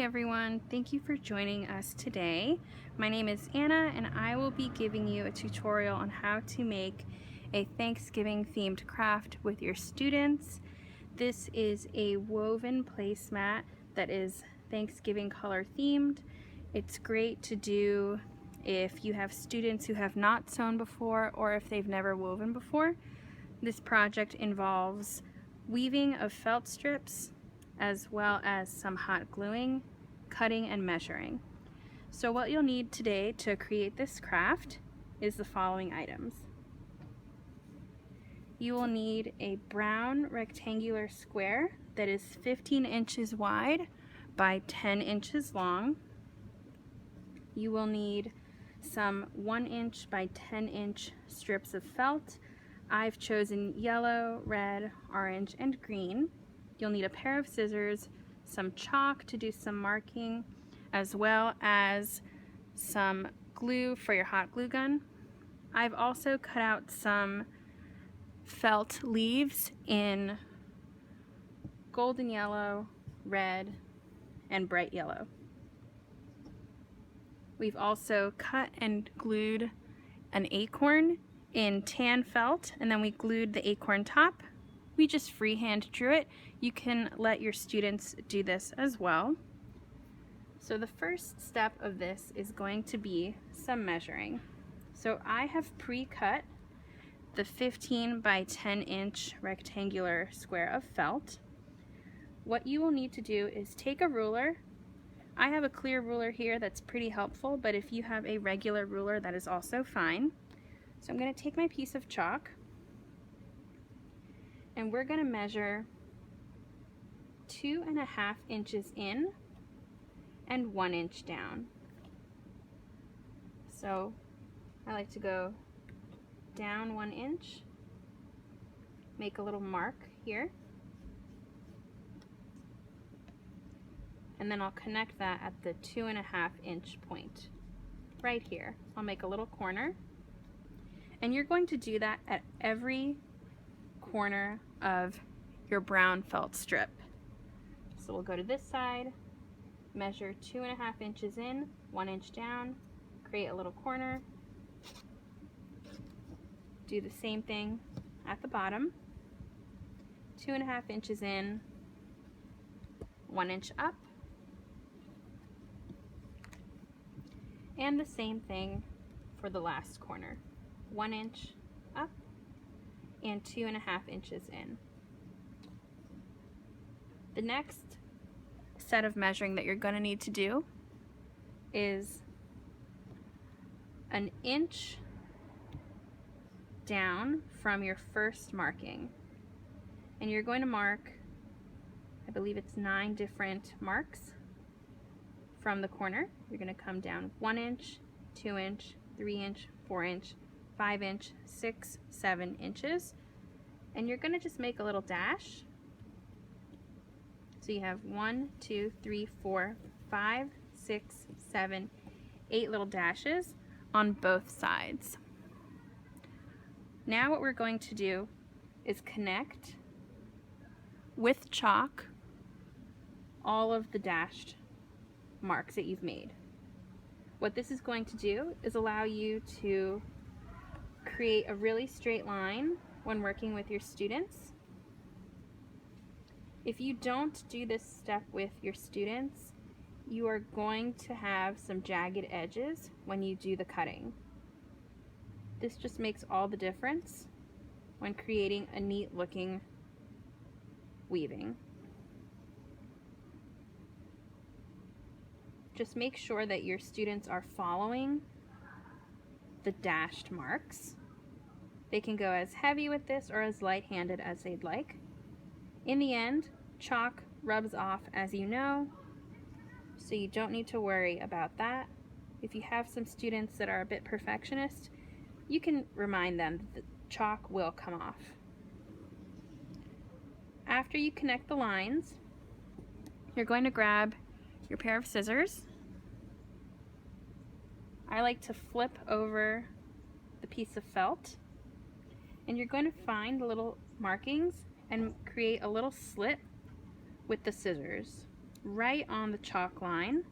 everyone, thank you for joining us today. My name is Anna and I will be giving you a tutorial on how to make a Thanksgiving themed craft with your students. This is a woven placemat that is Thanksgiving color themed. It's great to do if you have students who have not sewn before or if they've never woven before. This project involves weaving of felt strips as well as some hot gluing, cutting, and measuring. So what you'll need today to create this craft is the following items. You will need a brown rectangular square that is 15 inches wide by 10 inches long. You will need some 1 inch by 10 inch strips of felt. I've chosen yellow, red, orange, and green. You'll need a pair of scissors, some chalk to do some marking, as well as some glue for your hot glue gun. I've also cut out some felt leaves in golden yellow, red, and bright yellow. We've also cut and glued an acorn in tan felt, and then we glued the acorn top. We just freehand drew it. You can let your students do this as well. So the first step of this is going to be some measuring. So I have pre-cut the 15 by 10 inch rectangular square of felt. What you will need to do is take a ruler. I have a clear ruler here that's pretty helpful, but if you have a regular ruler, that is also fine. So I'm going to take my piece of chalk and we're going to measure 2.5 inches in and 1 inch down. So I like to go down 1 inch, make a little mark here, and then I'll connect that at the 2.5 inch point right here. I'll make a little corner, and you're going to do that at every corner of your brown felt strip. So we'll go to this side, measure 2.5 inches in, 1 inch down, create a little corner, do the same thing at the bottom, 2.5 inches in, 1 inch up, and the same thing for the last corner, 1 inch up and 2.5 inches in. The next set of measuring that you're going to need to do is an inch down from your first marking, and you're going to mark, I believe it's 9 different marks from the corner. You're going to come down 1 inch, 2 inch, 3 inch, 4 inch, 5 inch, 6, 7 inches, and you're going to just make a little dash. So you have 1, 2, 3, 4, 5, 6, 7, 8 little dashes on both sides. Now what we're going to do is connect with chalk all of the dashed marks that you've made. What this is going to do is allow you to create a really straight line when working with your students. If you don't do this step with your students, you are going to have some jagged edges when you do the cutting. This just makes all the difference when creating a neat looking weaving. Just make sure that your students are following the dashed marks. They can go as heavy with this or as light-handed as they'd like. In the end, chalk rubs off, as you know, so you don't need to worry about that. If you have some students that are a bit perfectionist, you can remind them that the chalk will come off. After you connect the lines, you're going to grab your pair of scissors. I like to flip over the piece of felt, and you're going to find the little markings and create a little slit with the scissors right on the chalk line.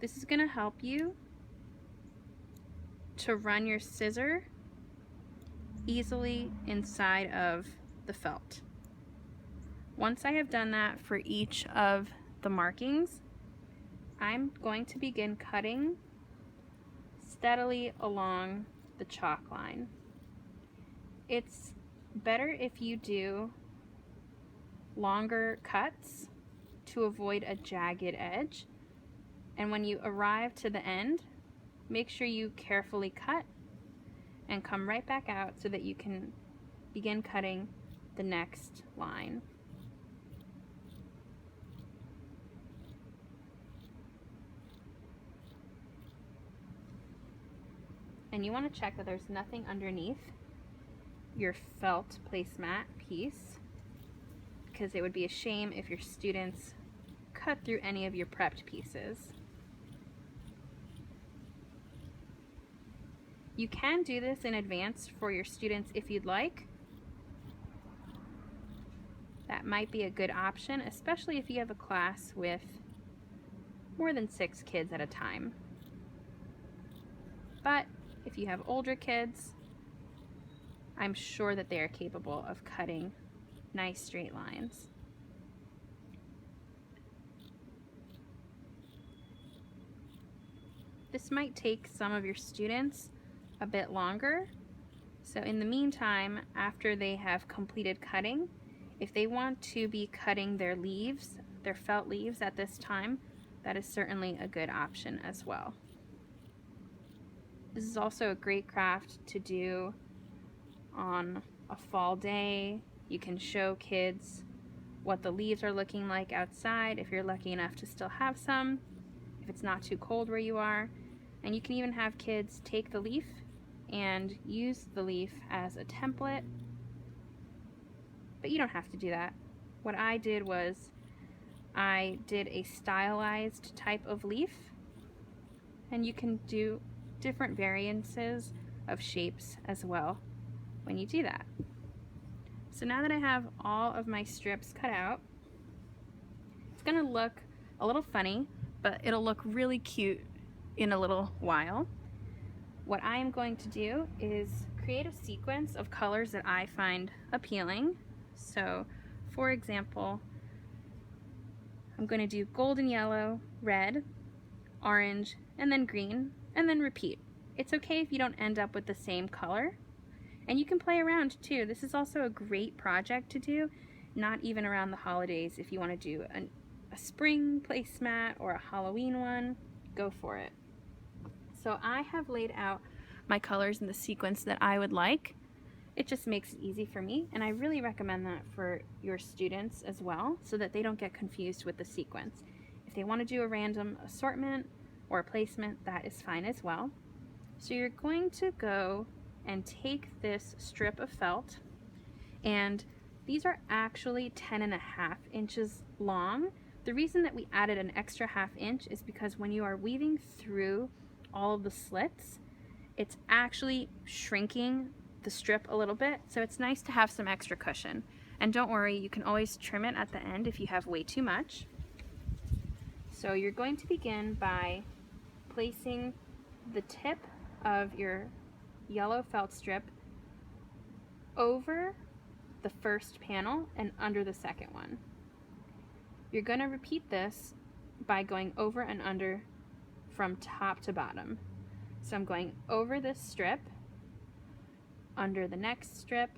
This is going to help you to run your scissor easily inside of the felt. Once I have done that for each of the markings, I'm going to begin cutting steadily along the chalk line. It's better if you do longer cuts to avoid a jagged edge, and when you arrive to the end, make sure you carefully cut and come right back out so that you can begin cutting the next line. And you want to check that there's nothing underneath your felt placemat piece, because it would be a shame if your students cut through any of your prepped pieces. You can do this in advance for your students if you'd like. That might be a good option, especially if you have a class with more than 6 kids at a time. But if you have older kids, I'm sure that they are capable of cutting nice straight lines. This might take some of your students a bit longer, so in the meantime, after they have completed cutting, if they want to be cutting their leaves, their felt leaves at this time, that is certainly a good option as well. This is also a great craft to do on a fall day. You can show kids what the leaves are looking like outside if you're lucky enough to still have some, if it's not too cold where you are. And you can even have kids take the leaf and use the leaf as a template, but you don't have to do that. What I did was I did a stylized type of leaf, and you can do different variances of shapes as well when you do that. So now that I have all of my strips cut out, it's gonna look a little funny, but it'll look really cute in a little while. What I am going to do is create a sequence of colors that I find appealing. So for example, I'm going to do golden yellow, red, orange, and then green, and then repeat. It's okay if you don't end up with the same color, and you can play around too. This is also a great project to do, not even around the holidays. If you want to do a spring placemat or a Halloween one, go for it. So I have laid out my colors in the sequence that I would like. It just makes it easy for me, and I really recommend that for your students as well, so that they don't get confused with the sequence. If they want to do a random assortment or a placement, that is fine as well. So you're going to go and take this strip of felt, and these are actually 10.5 inches long. The reason that we added an extra 1/2 inch is because when you are weaving through all of the slits, it's actually shrinking the strip a little bit, so it's nice to have some extra cushion. And don't worry, you can always trim it at the end if you have way too much. So you're going to begin by placing the tip of your yellow felt strip over the first panel and under the second one. You're going to repeat this by going over and under from top to bottom. So I'm going over this strip, under the next strip,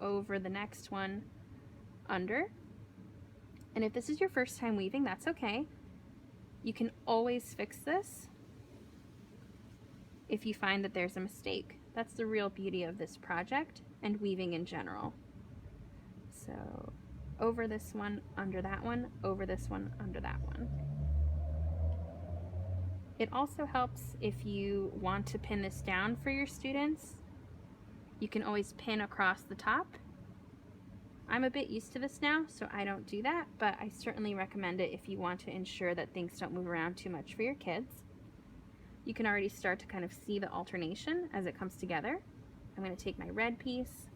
over the next one, under. And if this is your first time weaving, that's okay. You can always fix this if you find that there's a mistake. That's the real beauty of this project and weaving in general. So over this one, under that one, over this one, under that one. It also helps if you want to pin this down for your students. You can always pin across the top. I'm a bit used to this now, so I don't do that, but I certainly recommend it if you want to ensure that things don't move around too much for your kids. You can already start to kind of see the alternation as it comes together. I'm going to take my red piece,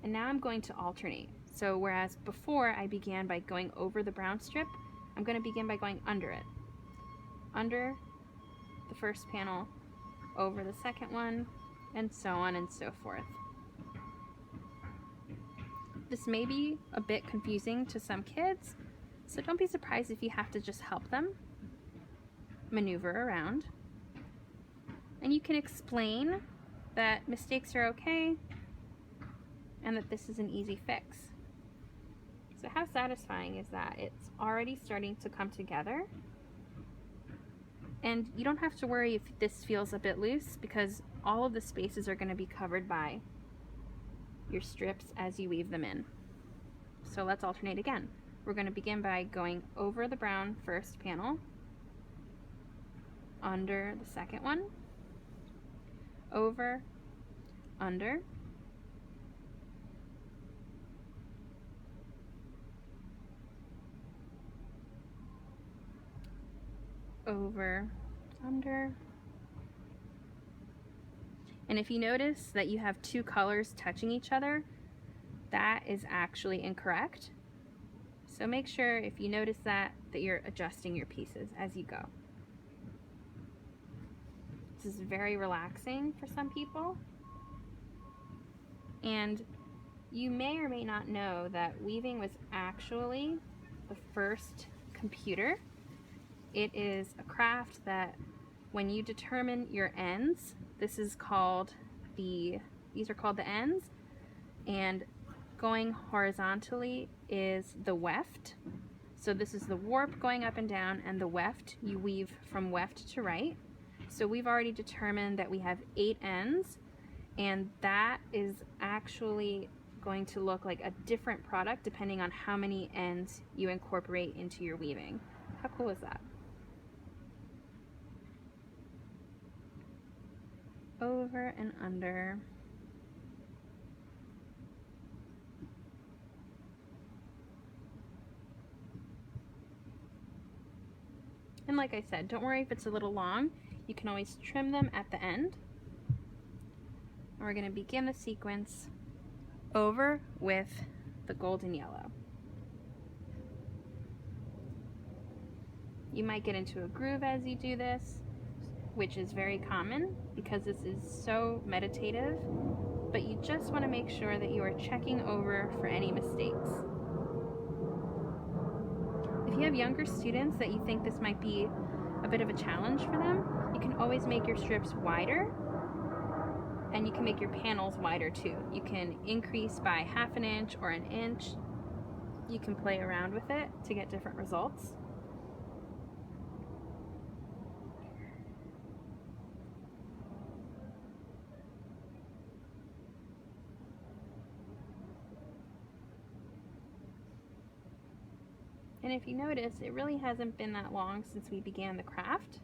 And now I'm going to alternate. So whereas before I began by going over the brown strip, I'm going to begin by going under it. Under the first panel, over the second one, and so on and so forth. This may be a bit confusing to some kids, so don't be surprised if you have to just help them maneuver around. And you can explain that mistakes are okay and that this is an easy fix. So how satisfying is that? It's already starting to come together. And you don't have to worry if this feels a bit loose, because all of the spaces are going to be covered by your strips as you weave them in. So let's alternate again. We're going to begin by going over the brown first panel, under the second one, over, under, over, under. And if you notice that you have two colors touching each other, that is actually incorrect. So make sure if you notice that you're adjusting your pieces as you go. This is very relaxing for some people. And you may or may not know that weaving was actually the first computer. It is a craft that when you determine your ends, these are called the ends, and going horizontally is the weft. So this is the warp going up and down, and the weft, you weave from weft to right. So we've already determined that we have 8 ends, and that is actually going to look like a different product depending on how many ends you incorporate into your weaving. How cool is that? Over and under. And like I said, don't worry if it's a little long. You can always trim them at the end. And we're going to begin the sequence over with the golden yellow. You might get into a groove as you do this, which is very common because this is so meditative, but you just want to make sure that you are checking over for any mistakes. If you have younger students that you think this might be a bit of a challenge for them, you can always make your strips wider, and you can make your panels wider too. You can increase by 1/2 inch or 1 inch. You can play around with it to get different results. And if you notice, it really hasn't been that long since we began the craft.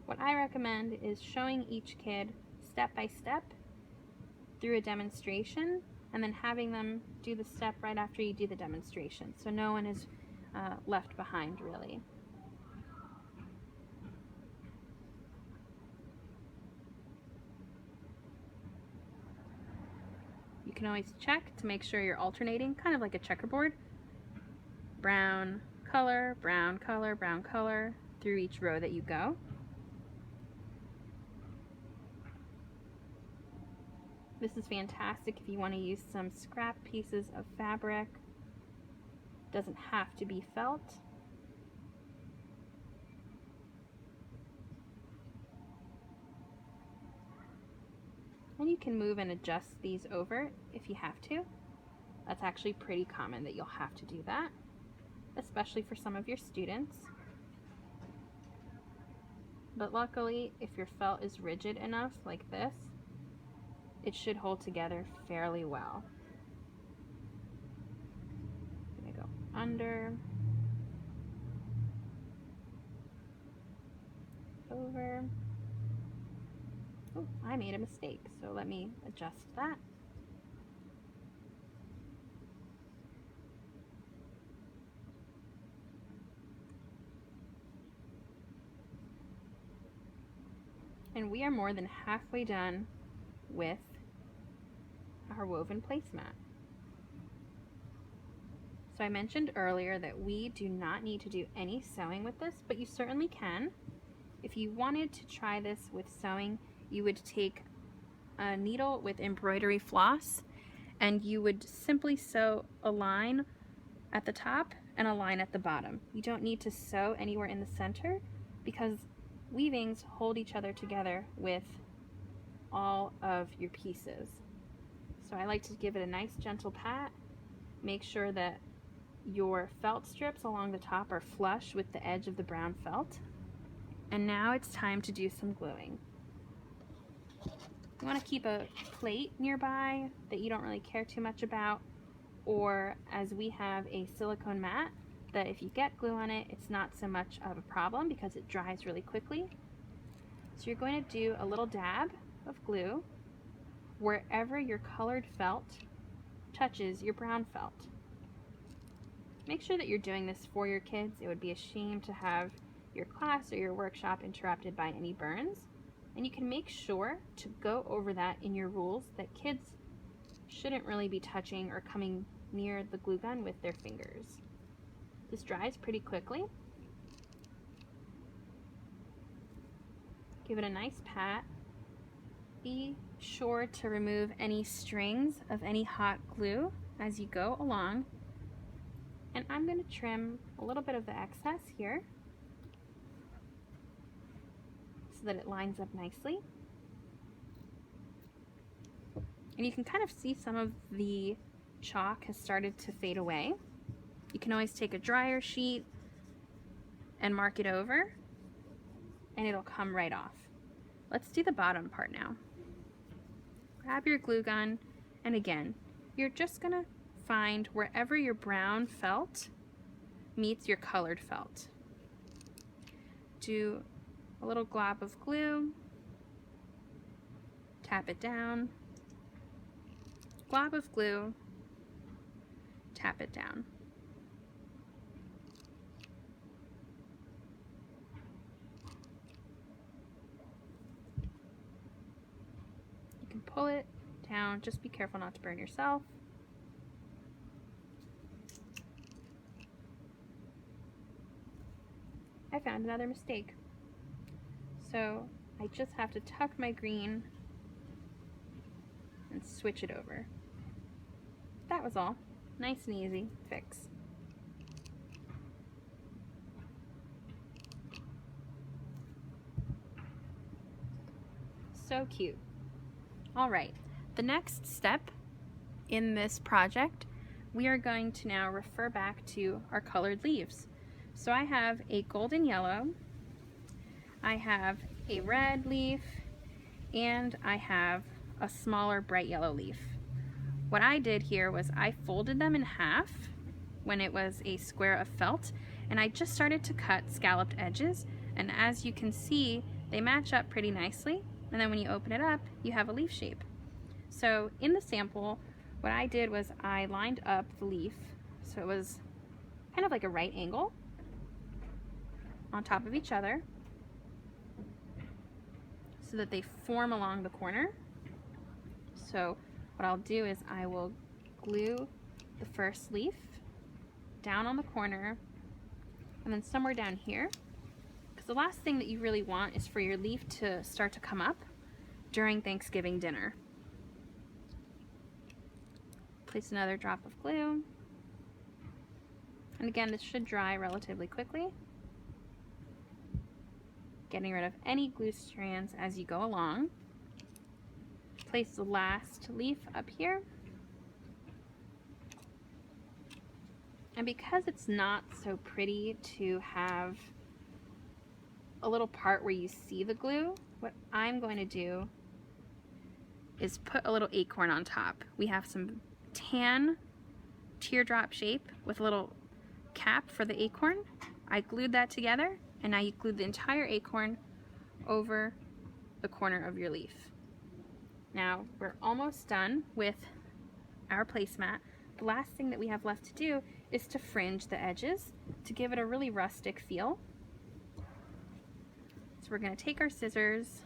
What I recommend is showing each kid step by step through a demonstration, and then having them do the step right after you do the demonstration, so no one is left behind really. You can always check to make sure you're alternating, kind of like a checkerboard. Brown color, brown color, brown color through each row that you go. This is fantastic if you want to use some scrap pieces of fabric. Doesn't have to be felt. And you can move and adjust these over if you have to. That's actually pretty common that you'll have to do that, especially for some of your students. But luckily, if your felt is rigid enough like this, it should hold together fairly well. I'm gonna go under, over. Oh, I made a mistake, so let me adjust that. And we are more than halfway done with our woven placemat. So I mentioned earlier that we do not need to do any sewing with this, but you certainly can. If you wanted to try this with sewing, you would take a needle with embroidery floss and you would simply sew a line at the top and a line at the bottom. You don't need to sew anywhere in the center because weavings hold each other together with all of your pieces. So I like to give it a nice gentle pat. Make sure that your felt strips along the top are flush with the edge of the brown felt. And now it's time to do some gluing. You want to keep a plate nearby that you don't really care too much about, or as we have a silicone mat that if you get glue on it, it's not so much of a problem because it dries really quickly. So you're going to do a little dab of glue wherever your colored felt touches your brown felt. Make sure that you're doing this for your kids. It would be a shame to have your class or your workshop interrupted by any burns. And you can make sure to go over that in your rules that kids shouldn't really be touching or coming near the glue gun with their fingers. This dries pretty quickly. Give it a nice pat. Be sure to remove any strings of any hot glue as you go along. And I'm going to trim a little bit of the excess here so that it lines up nicely. And you can kind of see some of the chalk has started to fade away. You can always take a dryer sheet and mark it over and it'll come right off. Let's do the bottom part now. Grab your glue gun, and again, you're just gonna find wherever your brown felt meets your colored felt. Do a little glob of glue, tap it down, glob of glue, tap it down. You can pull it down, just be careful not to burn yourself. I found another mistake. So I just have to tuck my green and switch it over. That was all. Nice and easy fix. So cute. All right, the next step in this project, we are going to now refer back to our colored leaves. So I have a golden yellow, I have a red leaf, and I have a smaller bright yellow leaf. What I did here was I folded them in half when it was a square of felt, and I just started to cut scalloped edges, and as you can see, they match up pretty nicely, and then when you open it up, you have a leaf shape. So in the sample, what I did was I lined up the leaf, so it was kind of like a right angle on top of each other so that they form along the corner. So what I'll do is I will glue the first leaf down on the corner and then somewhere down here, because the last thing that you really want is for your leaf to start to come up during Thanksgiving dinner. Place another drop of glue, and again, this should dry relatively quickly. Getting rid of any glue strands as you go along. Place the last leaf up here. And because it's not so pretty to have a little part where you see the glue, what I'm going to do is put a little acorn on top. We have some tan teardrop shape with a little cap for the acorn. I glued that together, and now you glue the entire acorn over the corner of your leaf. Now we're almost done with our placemat. The last thing that we have left to do is to fringe the edges to give it a really rustic feel. So we're going to take our scissors.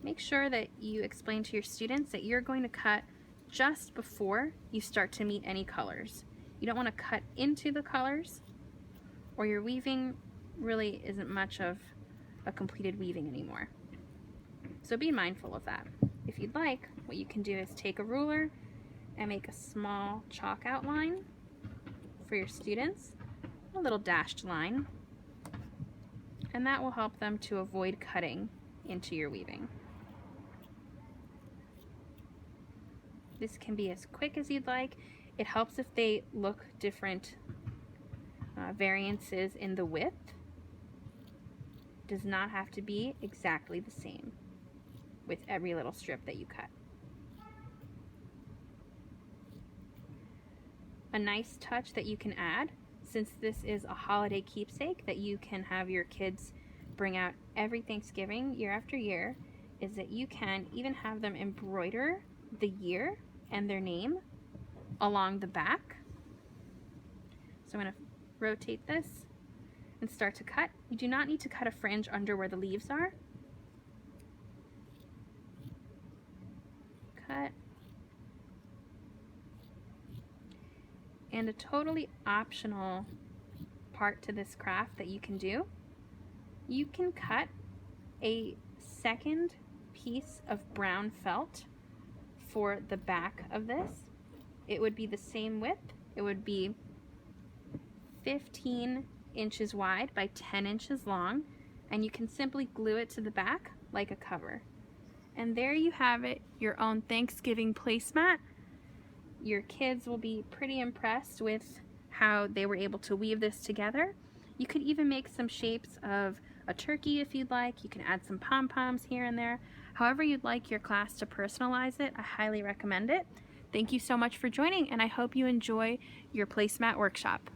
Make sure that you explain to your students that you're going to cut just before you start to meet any colors. You don't want to cut into the colors, or your weaving really isn't much of a completed weaving anymore. So be mindful of that. If you'd like, what you can do is take a ruler and make a small chalk outline for your students, a little dashed line, and that will help them to avoid cutting into your weaving. This can be as quick as you'd like. It helps if they look different variances in the width. Does not have to be exactly the same with every little strip that you cut. A nice touch that you can add, since this is a holiday keepsake that you can have your kids bring out every Thanksgiving year after year, is that you can even have them embroider the year and their name along the back. So I'm going to rotate this and start to cut. You do not need to cut a fringe under where the leaves are. Cut. And a totally optional part to this craft that you can do, you can cut a second piece of brown felt for the back of this. It would be the same width. It would be 15 inches wide by 10 inches long, and you can simply glue it to the back like a cover. And there you have it, your own Thanksgiving placemat. Your kids will be pretty impressed with how they were able to weave this together. You could even make some shapes of a turkey if you'd like. You can add some pom-poms here and there. However you'd like your class to personalize it, I highly recommend it. Thank you so much for joining, and I hope you enjoy your placemat workshop.